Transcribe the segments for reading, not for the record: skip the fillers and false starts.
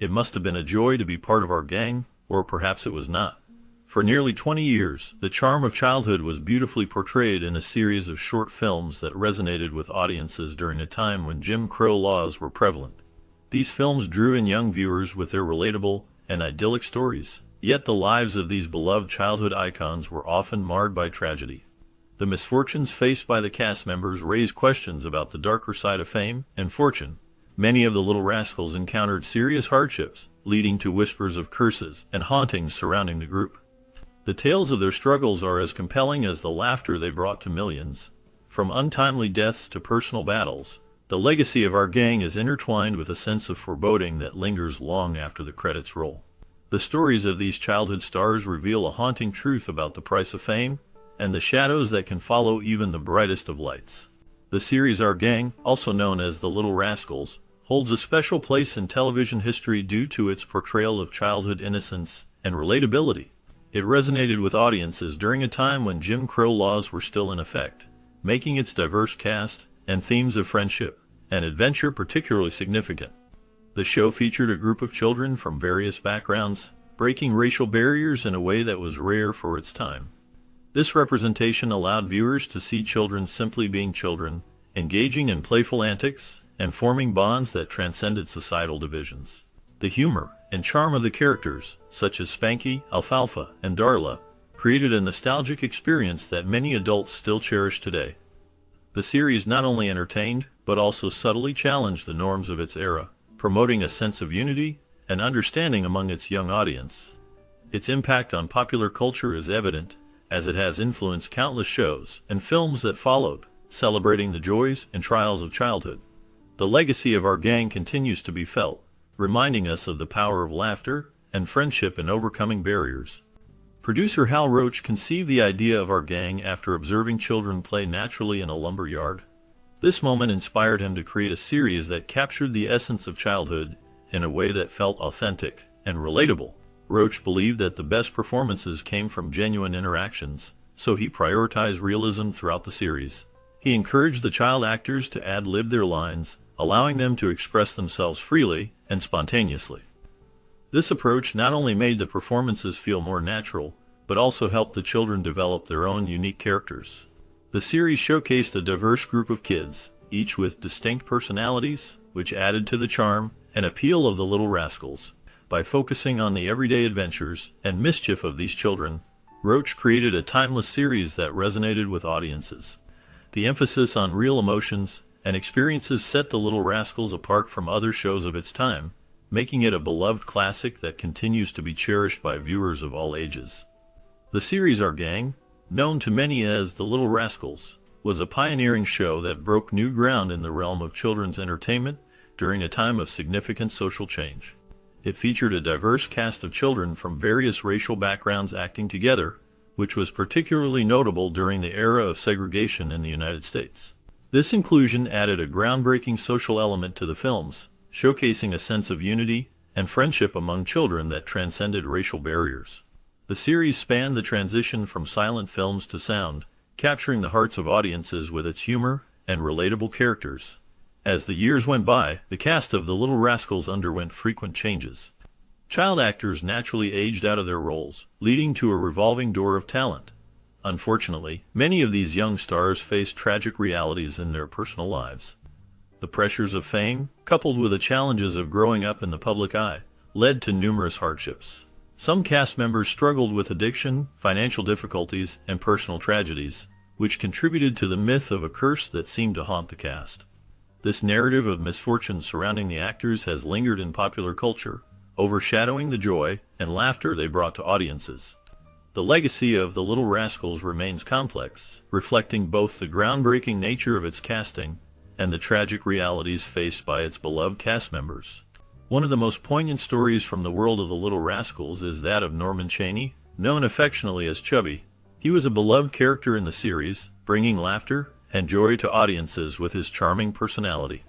It must have been a joy to be part of our gang, or perhaps it was not. For nearly 20 years, the charm of childhood was beautifully portrayed in a series of short films that resonated with audiences during a time when Jim Crow laws were prevalent. These films drew in young viewers with their relatable and idyllic stories, yet the lives of these beloved childhood icons were often marred by tragedy. The misfortunes faced by the cast members raised questions about the darker side of fame and fortune. Many of the Little Rascals encountered serious hardships, leading to whispers of curses and hauntings surrounding the group. The tales of their struggles are as compelling as the laughter they brought to millions. From untimely deaths to personal battles, the legacy of our gang is intertwined with a sense of foreboding that lingers long after the credits roll. The stories of these childhood stars reveal a haunting truth about the price of fame and the shadows that can follow even the brightest of lights. The series Our Gang, also known as The Little Rascals, holds a special place in television history due to its portrayal of childhood innocence and relatability. It resonated with audiences during a time when Jim Crow laws were still in effect, making its diverse cast and themes of friendship and adventure particularly significant. The show featured a group of children from various backgrounds, breaking racial barriers in a way that was rare for its time. This representation allowed viewers to see children simply being children, engaging in playful antics, and forming bonds that transcended societal divisions. The humor and charm of the characters, such as Spanky, Alfalfa, and Darla, created a nostalgic experience that many adults still cherish today. The series not only entertained, but also subtly challenged the norms of its era, promoting a sense of unity and understanding among its young audience. Its impact on popular culture is evident, as it has influenced countless shows and films that followed, celebrating the joys and trials of childhood. The legacy of Our Gang continues to be felt, reminding us of the power of laughter and friendship in overcoming barriers. Producer Hal Roach conceived the idea of Our Gang after observing children play naturally in a lumber yard. This moment inspired him to create a series that captured the essence of childhood in a way that felt authentic and relatable. Roach believed that the best performances came from genuine interactions, so he prioritized realism throughout the series. He encouraged the child actors to ad-lib their lines, allowing them to express themselves freely and spontaneously. This approach not only made the performances feel more natural, but also helped the children develop their own unique characters. The series showcased a diverse group of kids, each with distinct personalities, which added to the charm and appeal of the Little Rascals. By focusing on the everyday adventures and mischief of these children, Roach created a timeless series that resonated with audiences. The emphasis on real emotions and experiences set the Little Rascals apart from other shows of its time, making it a beloved classic that continues to be cherished by viewers of all ages. The series Our Gang, known to many as The Little Rascals, was a pioneering show that broke new ground in the realm of children's entertainment during a time of significant social change. It featured a diverse cast of children from various racial backgrounds acting together, which was particularly notable during the era of segregation in the United States. This inclusion added a groundbreaking social element to the films, showcasing a sense of unity and friendship among children that transcended racial barriers. The series spanned the transition from silent films to sound, capturing the hearts of audiences with its humor and relatable characters. As the years went by, the cast of The Little Rascals underwent frequent changes. Child actors naturally aged out of their roles, leading to a revolving door of talent. Unfortunately, many of these young stars faced tragic realities in their personal lives. The pressures of fame, coupled with the challenges of growing up in the public eye, led to numerous hardships. Some cast members struggled with addiction, financial difficulties, and personal tragedies, which contributed to the myth of a curse that seemed to haunt the cast. This narrative of misfortune surrounding the actors has lingered in popular culture, overshadowing the joy and laughter they brought to audiences. The legacy of The Little Rascals remains complex, reflecting both the groundbreaking nature of its casting and the tragic realities faced by its beloved cast members. One of the most poignant stories from the world of The Little Rascals is that of Norman Chaney, known affectionately as Chubby. He was a beloved character in the series, bringing laughter and joy to audiences with his charming personality.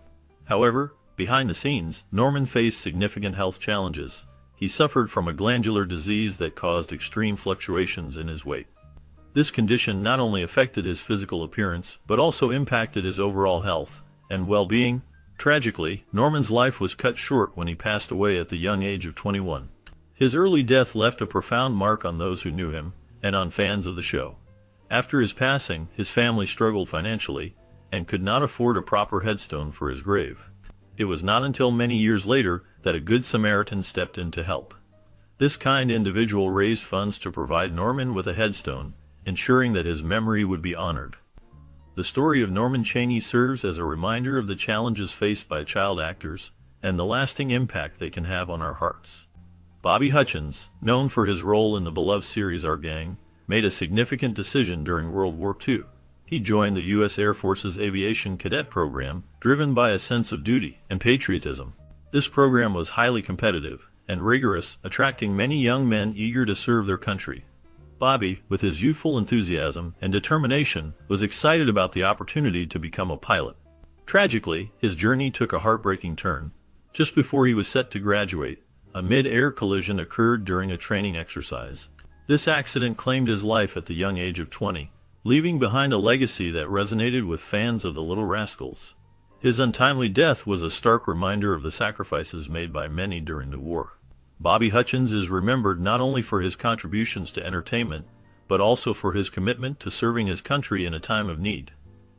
However, behind the scenes, Norman faced significant health challenges. He suffered from a glandular disease that caused extreme fluctuations in his weight. This condition not only affected his physical appearance, but also impacted his overall health and well-being, Tragically, Norman's life was cut short when he passed away at the young age of 21. His early death left a profound mark on those who knew him, and on fans of the show. After his passing, his family struggled financially, and could not afford a proper headstone for his grave. It was not until many years later that a Good Samaritan stepped in to help. This kind individual raised funds to provide Norman with a headstone, ensuring that his memory would be honored. The story of Norman Chaney serves as a reminder of the challenges faced by child actors, and the lasting impact they can have on our hearts. Bobby Hutchins, known for his role in the beloved series Our Gang, made a significant decision during World War II. He joined the U.S. Air Force's Aviation Cadet Program, driven by a sense of duty and patriotism. This program was highly competitive and rigorous, attracting many young men eager to serve their country. Bobby, with his youthful enthusiasm and determination, was excited about the opportunity to become a pilot. Tragically, his journey took a heartbreaking turn. Just before he was set to graduate, a mid-air collision occurred during a training exercise. This accident claimed his life at the young age of 20, leaving behind a legacy that resonated with fans of the Little Rascals. His untimely death was a stark reminder of the sacrifices made by many during the war. Bobby Hutchins is remembered not only for his contributions to entertainment, but also for his commitment to serving his country in a time of need.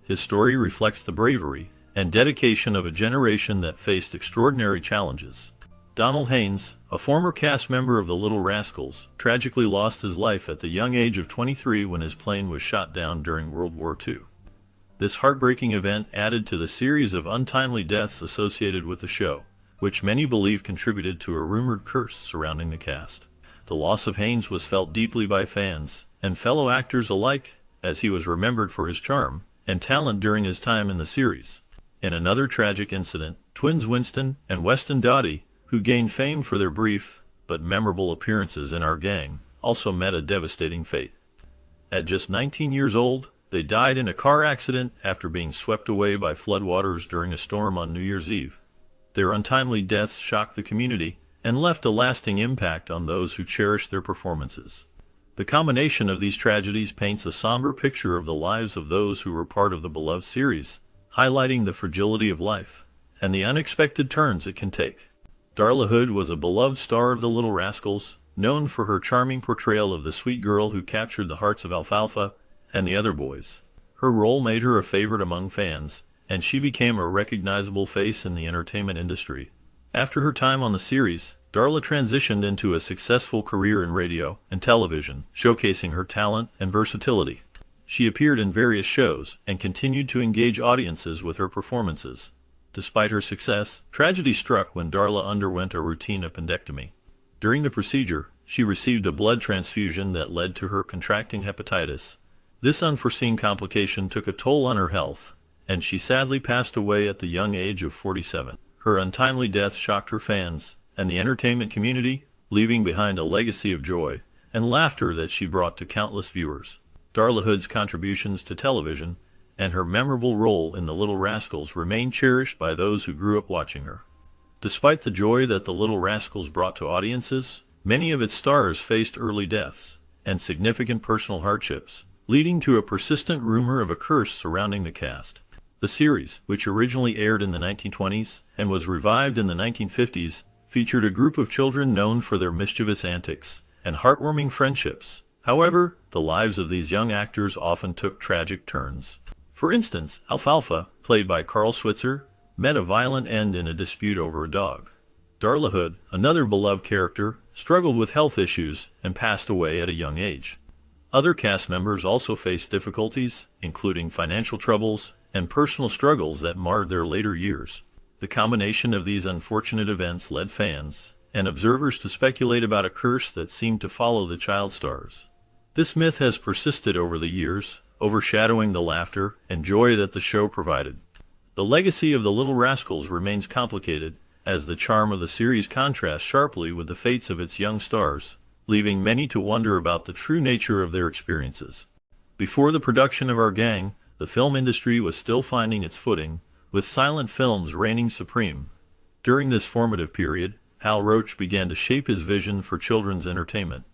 His story reflects the bravery and dedication of a generation that faced extraordinary challenges. Donald Haynes, a former cast member of the Little Rascals, tragically lost his life at the young age of 23 when his plane was shot down during World War II. This heartbreaking event added to the series of untimely deaths associated with the show, which many believe contributed to a rumored curse surrounding the cast. The loss of Haynes was felt deeply by fans and fellow actors alike, as he was remembered for his charm and talent during his time in the series. In another tragic incident, twins Winston and Weston Doughty, who gained fame for their brief but memorable appearances in Our Gang, also met a devastating fate. At just 19 years old, they died in a car accident after being swept away by floodwaters during a storm on New Year's Eve. Their untimely deaths shocked the community and left a lasting impact on those who cherished their performances. The combination of these tragedies paints a somber picture of the lives of those who were part of the beloved series, highlighting the fragility of life and the unexpected turns it can take. Darla Hood was a beloved star of the Little Rascals, known for her charming portrayal of the sweet girl who captured the hearts of Alfalfa and the other boys. Her role made her a favorite among fans, and she became a recognizable face in the entertainment industry. After her time on the series, Darla transitioned into a successful career in radio and television, showcasing her talent and versatility. She appeared in various shows and continued to engage audiences with her performances. Despite her success, tragedy struck when Darla underwent a routine appendectomy. During the procedure, she received a blood transfusion that led to her contracting hepatitis. This unforeseen complication took a toll on her health, and she sadly passed away at the young age of 47. Her untimely death shocked her fans and the entertainment community, leaving behind a legacy of joy and laughter that she brought to countless viewers. Darla Hood's contributions to television and her memorable role in the Little Rascals remain cherished by those who grew up watching her. Despite the joy that the Little Rascals brought to audiences, many of its stars faced early deaths and significant personal hardships, leading to a persistent rumor of a curse surrounding the cast. The series, which originally aired in the 1920s and was revived in the 1950s, featured a group of children known for their mischievous antics and heartwarming friendships. However, the lives of these young actors often took tragic turns. For instance, Alfalfa, played by Carl Switzer, met a violent end in a dispute over a dog. Darla Hood, another beloved character, struggled with health issues and passed away at a young age. Other cast members also faced difficulties, including financial troubles and personal struggles that marred their later years. The combination of these unfortunate events led fans and observers to speculate about a curse that seemed to follow the child stars. This myth has persisted over the years, overshadowing the laughter and joy that the show provided. The legacy of the Little Rascals remains complicated, as the charm of the series contrasts sharply with the fates of its young stars, leaving many to wonder about the true nature of their experiences. Before the production of Our Gang, the film industry was still finding its footing, with silent films reigning supreme. During this formative period, Hal Roach began to shape his vision for children's entertainment.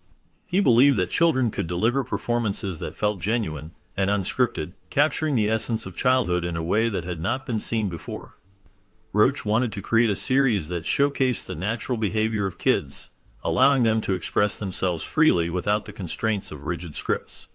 He believed that children could deliver performances that felt genuine and unscripted, capturing the essence of childhood in a way that had not been seen before. Roach wanted to create a series that showcased the natural behavior of kids, allowing them to express themselves freely without the constraints of rigid scripts.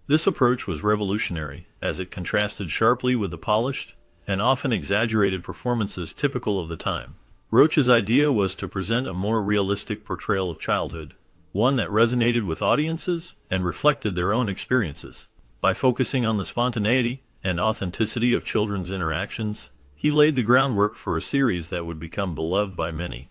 This approach was revolutionary, as it contrasted sharply with the polished and often exaggerated performances typical of the time. Roach's idea was to present a more realistic portrayal of childhood, one that resonated with audiences and reflected their own experiences. By focusing on the spontaneity and authenticity of children's interactions, he laid the groundwork for a series that would become beloved by many.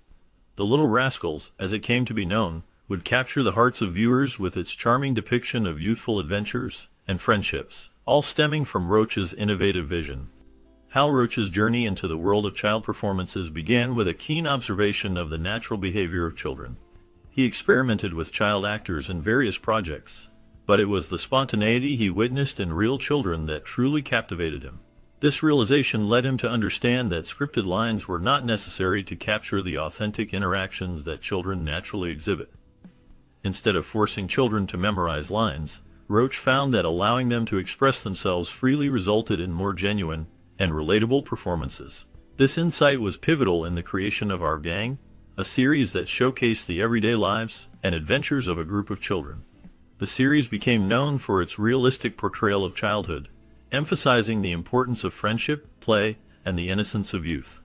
The Little Rascals, as it came to be known, would capture the hearts of viewers with its charming depiction of youthful adventures and friendships, all stemming from Roach's innovative vision. Hal Roach's journey into the world of child performances began with a keen observation of the natural behavior of children. He experimented with child actors in various projects, but it was the spontaneity he witnessed in real children that truly captivated him. This realization led him to understand that scripted lines were not necessary to capture the authentic interactions that children naturally exhibit. Instead of forcing children to memorize lines, Roach found that allowing them to express themselves freely resulted in more genuine and relatable performances. This insight was pivotal in the creation of Our Gang, a series that showcased the everyday lives and adventures of a group of children. The series became known for its realistic portrayal of childhood, emphasizing the importance of friendship, play, and the innocence of youth.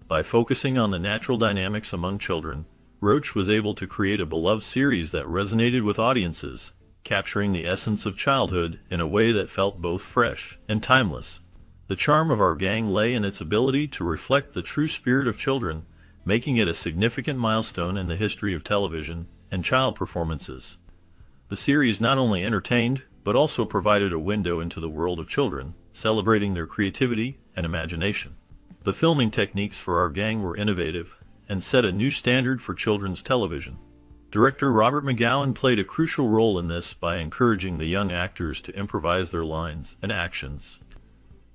By focusing on the natural dynamics among children, Roach was able to create a beloved series that resonated with audiences, capturing the essence of childhood in a way that felt both fresh and timeless. The charm of Our Gang lay in its ability to reflect the true spirit of children, making it a significant milestone in the history of television and child performances. The series not only entertained, but also provided a window into the world of children, celebrating their creativity and imagination. The filming techniques for Our Gang were innovative and set a new standard for children's television. Director Robert McGowan played a crucial role in this by encouraging the young actors to improvise their lines and actions.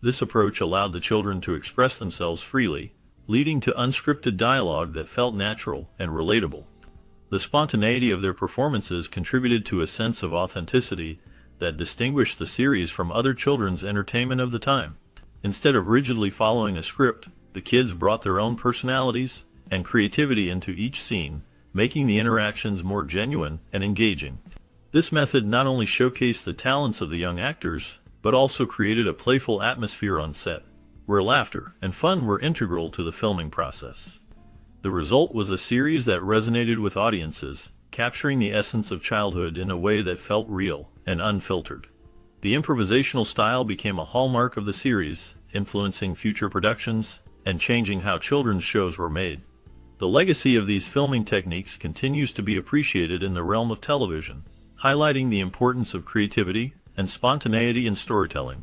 This approach allowed the children to express themselves freely, leading to unscripted dialogue that felt natural and relatable. The spontaneity of their performances contributed to a sense of authenticity that distinguished the series from other children's entertainment of the time. Instead of rigidly following a script, the kids brought their own personalities and creativity into each scene, making the interactions more genuine and engaging. This method not only showcased the talents of the young actors, but also created a playful atmosphere on set, where laughter and fun were integral to the filming process. The result was a series that resonated with audiences, capturing the essence of childhood in a way that felt real and unfiltered. The improvisational style became a hallmark of the series, influencing future productions and changing how children's shows were made. The legacy of these filming techniques continues to be appreciated in the realm of television, highlighting the importance of creativity and spontaneity in storytelling.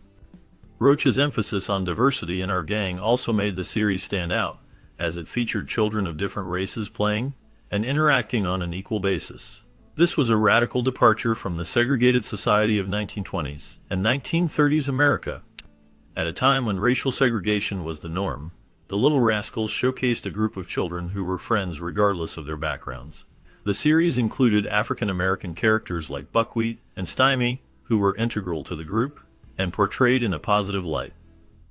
Roach's emphasis on diversity in Our Gang also made the series stand out, as it featured children of different races playing and interacting on an equal basis. This was a radical departure from the segregated society of 1920s and 1930s America. At a time when racial segregation was the norm, the Little Rascals showcased a group of children who were friends regardless of their backgrounds. The series included African American characters like Buckwheat and Stymie, who were integral to the group and portrayed in a positive light.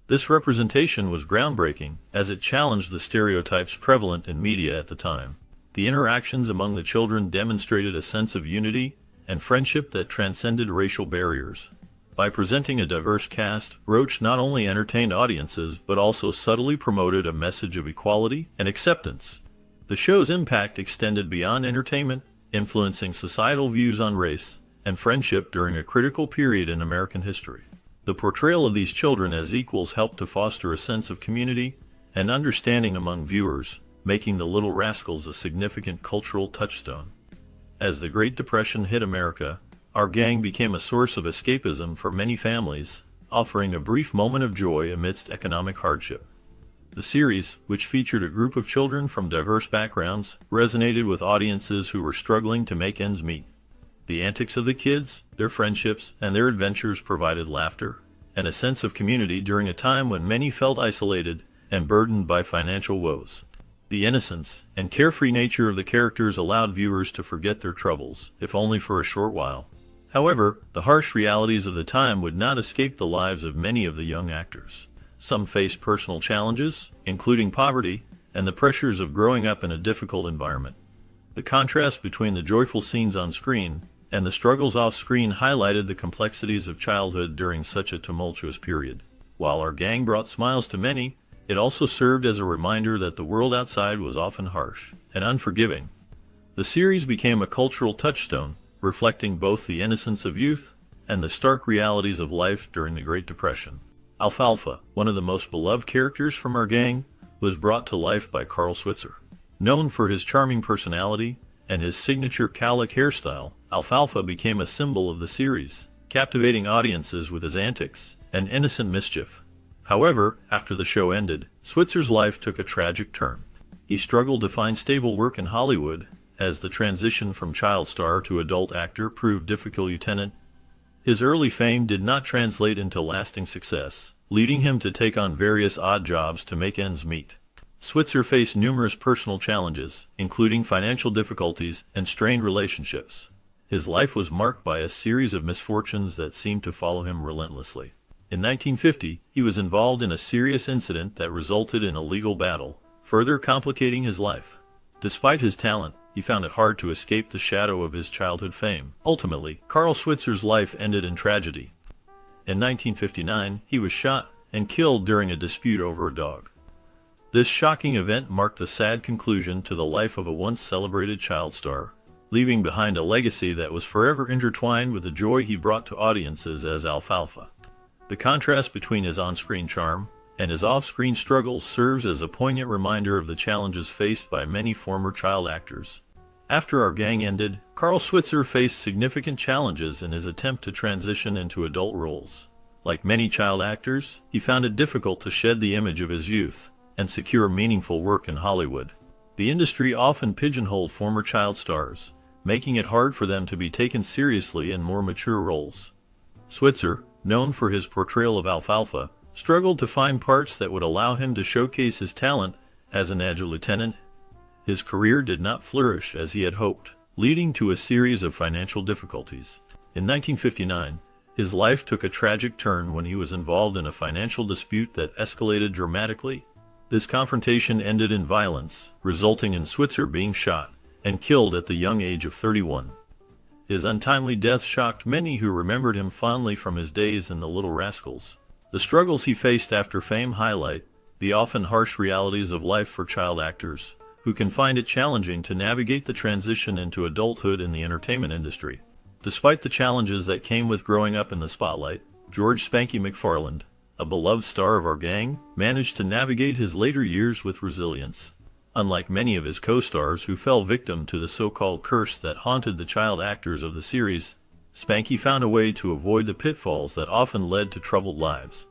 This representation was groundbreaking, as it challenged the stereotypes prevalent in media at the time. The interactions among the children demonstrated a sense of unity and friendship that transcended racial barriers. By presenting a diverse cast, Roach not only entertained audiences but also subtly promoted a message of equality and acceptance. The show's impact extended beyond entertainment, influencing societal views on race and friendship during a critical period in American history. The portrayal of these children as equals helped to foster a sense of community and understanding among viewers, making the Little Rascals a significant cultural touchstone. As the Great Depression hit America, Our Gang became a source of escapism for many families, offering a brief moment of joy amidst economic hardship. The series, which featured a group of children from diverse backgrounds, resonated with audiences who were struggling to make ends meet. The antics of the kids, their friendships, and their adventures provided laughter and a sense of community during a time when many felt isolated and burdened by financial woes. The innocence and carefree nature of the characters allowed viewers to forget their troubles, if only for a short while. However, the harsh realities of the time would not escape the lives of many of the young actors. Some faced personal challenges, including poverty and the pressures of growing up in a difficult environment. The contrast between the joyful scenes on screen and the struggles off-screen highlighted the complexities of childhood during such a tumultuous period. While Our Gang brought smiles to many, it also served as a reminder that the world outside was often harsh and unforgiving. The series became a cultural touchstone, reflecting both the innocence of youth and the stark realities of life during the Great Depression. Alfalfa, one of the most beloved characters from Our Gang, was brought to life by Carl Switzer. Known for his charming personality and his signature cowlick hairstyle, Alfalfa became a symbol of the series, captivating audiences with his antics and innocent mischief. However, after the show ended, Switzer's life took a tragic turn. He struggled to find stable work in Hollywood, as the transition from child star to adult actor proved difficult. His early fame did not translate into lasting success, leading him to take on various odd jobs to make ends meet. Switzer faced numerous personal challenges, including financial difficulties and strained relationships. His life was marked by a series of misfortunes that seemed to follow him relentlessly. In 1950, he was involved in a serious incident that resulted in a legal battle, further complicating his life. Despite his talent, he found it hard to escape the shadow of his childhood fame. Ultimately, Carl Switzer's life ended in tragedy. In 1959, he was shot and killed during a dispute over a dog. This shocking event marked a sad conclusion to the life of a once celebrated child star, leaving behind a legacy that was forever intertwined with the joy he brought to audiences as Alfalfa. The contrast between his on-screen charm and his off-screen struggles serves as a poignant reminder of the challenges faced by many former child actors. After Our Gang ended, Carl Switzer faced significant challenges in his attempt to transition into adult roles. Like many child actors, he found it difficult to shed the image of his youth and secure meaningful work in Hollywood. The industry often pigeonholed former child stars, making it hard for them to be taken seriously in more mature roles. Switzer, known for his portrayal of Alfalfa, struggled to find parts that would allow him to showcase his talent as an agile lieutenant. His career did not flourish as he had hoped, leading to a series of financial difficulties. In 1959, his life took a tragic turn when he was involved in a financial dispute that escalated dramatically. This confrontation ended in violence, resulting in Switzer being shot and killed at the young age of 31. His untimely death shocked many who remembered him fondly from his days in The Little Rascals. The struggles he faced after fame highlight the often harsh realities of life for child actors, who can find it challenging to navigate the transition into adulthood in the entertainment industry. Despite the challenges that came with growing up in the spotlight, George "Spanky" McFarland, a beloved star of Our Gang, managed to navigate his later years with resilience. Unlike many of his co-stars who fell victim to the so-called curse that haunted the child actors of the series, Spanky found a way to avoid the pitfalls that often led to troubled lives.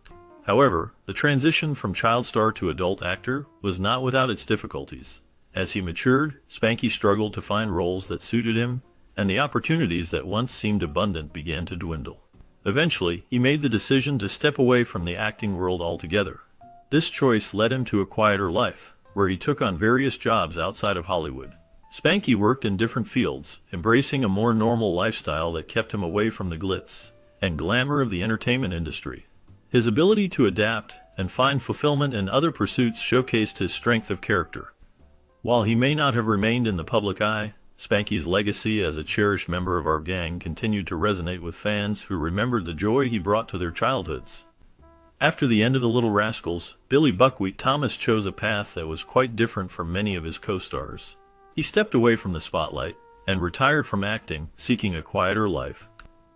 However, the transition from child star to adult actor was not without its difficulties. As he matured, Spanky struggled to find roles that suited him, and the opportunities that once seemed abundant began to dwindle. Eventually, he made the decision to step away from the acting world altogether. This choice led him to a quieter life, where he took on various jobs outside of Hollywood. Spanky worked in different fields, embracing a more normal lifestyle that kept him away from the glitz and glamour of the entertainment industry. His ability to adapt and find fulfillment in other pursuits showcased his strength of character. While he may not have remained in the public eye, Spanky's legacy as a cherished member of Our Gang continued to resonate with fans who remembered the joy he brought to their childhoods. After the end of The Little Rascals, Billy Buckwheat Thomas chose a path that was quite different from many of his co-stars. He stepped away from the spotlight and retired from acting, seeking a quieter life.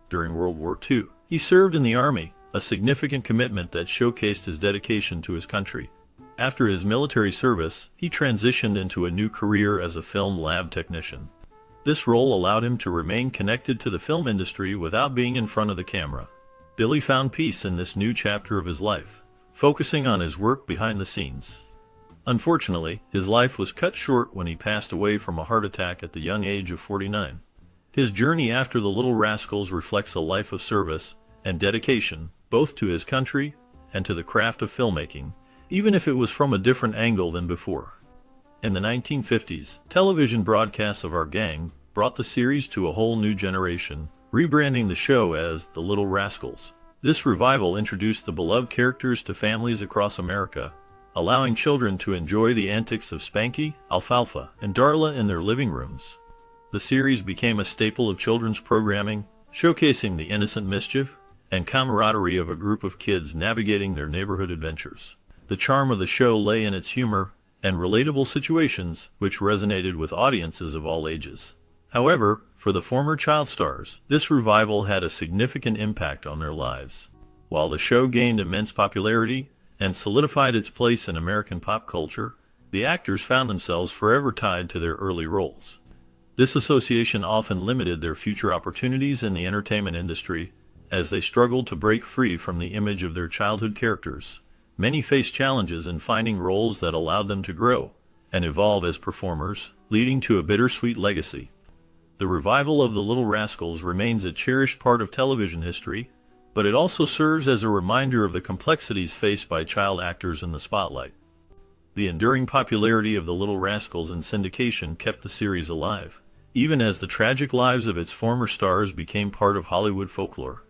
During World War II, he served in the Army, a significant commitment that showcased his dedication to his country. After his military service, he transitioned into a new career as a film lab technician. This role allowed him to remain connected to the film industry without being in front of the camera. Billy found peace in this new chapter of his life, focusing on his work behind the scenes. Unfortunately, his life was cut short when he passed away from a heart attack at the young age of 49. His journey after The Little Rascals reflects a life of service and dedication, both to his country and to the craft of filmmaking, even if it was from a different angle than before. In the 1950s, television broadcasts of Our Gang brought the series to a whole new generation, rebranding the show as The Little Rascals. This revival introduced the beloved characters to families across America, allowing children to enjoy the antics of Spanky, Alfalfa, and Darla in their living rooms. The series became a staple of children's programming, showcasing the innocent mischief and camaraderie of a group of kids navigating their neighborhood adventures. The charm of the show lay in its humor and relatable situations, which resonated with audiences of all ages. However, for the former child stars, this revival had a significant impact on their lives. While the show gained immense popularity and solidified its place in American pop culture, the actors found themselves forever tied to their early roles. This association often limited their future opportunities in the entertainment industry, as they struggled to break free from the image of their childhood characters. Many faced challenges in finding roles that allowed them to grow and evolve as performers, leading to a bittersweet legacy. The revival of the Little Rascals remains a cherished part of television history, but it also serves as a reminder of the complexities faced by child actors in the spotlight. The enduring popularity of the Little Rascals in syndication kept the series alive, even as the tragic lives of its former stars became part of Hollywood folklore.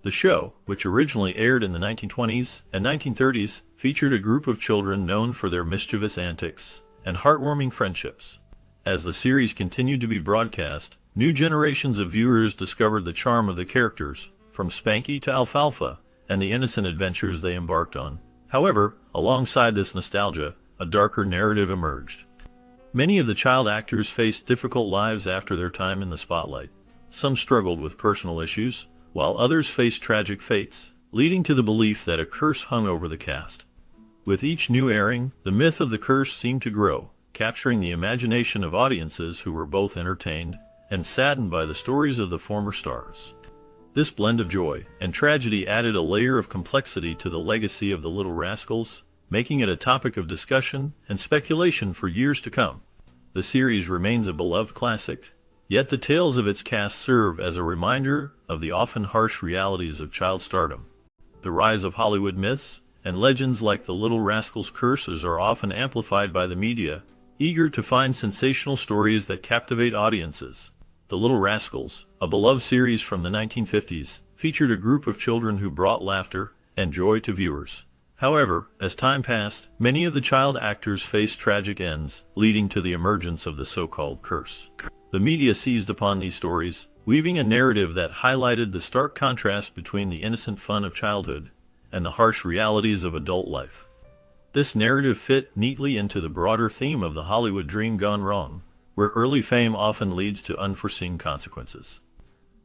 The show, which originally aired in the 1920s and 1930s, featured a group of children known for their mischievous antics and heartwarming friendships. As the series continued to be broadcast, new generations of viewers discovered the charm of the characters, from Spanky to Alfalfa, and the innocent adventures they embarked on. However, alongside this nostalgia, a darker narrative emerged. Many of the child actors faced difficult lives after their time in the spotlight. Some struggled with personal issues, while others faced tragic fates, leading to the belief that a curse hung over the cast. With each new airing, the myth of the curse seemed to grow, capturing the imagination of audiences who were both entertained and saddened by the stories of the former stars. This blend of joy and tragedy added a layer of complexity to the legacy of the Little Rascals, making it a topic of discussion and speculation for years to come. The series remains a beloved classic, yet the tales of its cast serve as a reminder of the often harsh realities of child stardom. The rise of Hollywood myths and legends like the Little Rascals' curses are often amplified by the media, eager to find sensational stories that captivate audiences. The Little Rascals, a beloved series from the 1950s, featured a group of children who brought laughter and joy to viewers. However, as time passed, many of the child actors faced tragic ends, leading to the emergence of the so-called curse. The media seized upon these stories, weaving a narrative that highlighted the stark contrast between the innocent fun of childhood and the harsh realities of adult life. This narrative fit neatly into the broader theme of the Hollywood dream gone wrong, where early fame often leads to unforeseen consequences.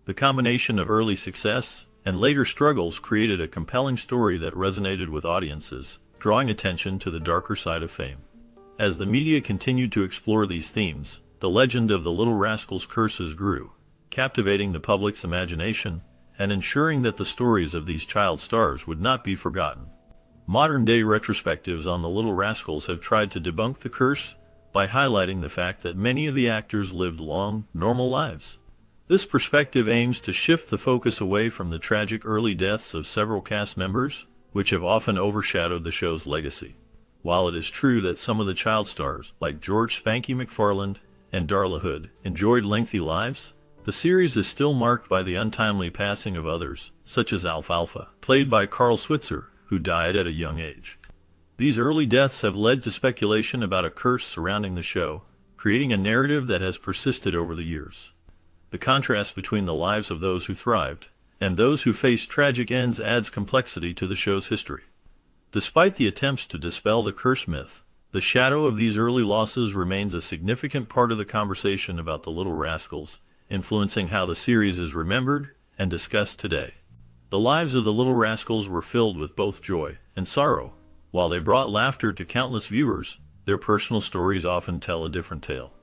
The combination of early success and later struggles created a compelling story that resonated with audiences, drawing attention to the darker side of fame. As the media continued to explore these themes, the legend of the Little Rascals' curses grew, captivating the public's imagination and ensuring that the stories of these child stars would not be forgotten. Modern-day retrospectives on the Little Rascals have tried to debunk the curse by highlighting the fact that many of the actors lived long, normal lives. This perspective aims to shift the focus away from the tragic early deaths of several cast members, which have often overshadowed the show's legacy. While it is true that some of the child stars, like George Spanky McFarland and Darla Hood, enjoyed lengthy lives, the series is still marked by the untimely passing of others, such as Alfalfa, played by Carl Switzer, who died at a young age. These early deaths have led to speculation about a curse surrounding the show, creating a narrative that has persisted over the years. The contrast between the lives of those who thrived and those who faced tragic ends adds complexity to the show's history. Despite the attempts to dispel the curse myth, the shadow of these early losses remains a significant part of the conversation about the Little Rascals, influencing how the series is remembered and discussed today. The lives of the Little Rascals were filled with both joy and sorrow. While they brought laughter to countless viewers, their personal stories often tell a different tale.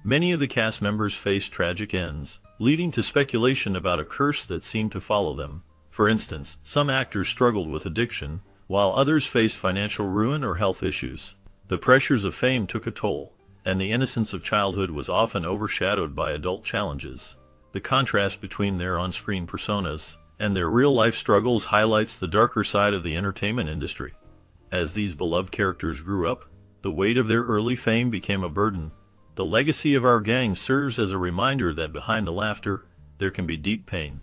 Many of the cast members faced tragic ends, leading to speculation about a curse that seemed to follow them. For instance, some actors struggled with addiction, while others faced financial ruin or health issues. The pressures of fame took a toll, and the innocence of childhood was often overshadowed by adult challenges. The contrast between their on-screen personas and their real-life struggles highlights the darker side of the entertainment industry. As these beloved characters grew up, the weight of their early fame became a burden. The legacy of our gang serves as a reminder that behind the laughter, there can be deep pain.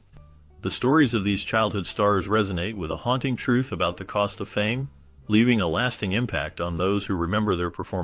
The stories of these childhood stars resonate with a haunting truth about the cost of fame, leaving a lasting impact on those who remember their performances.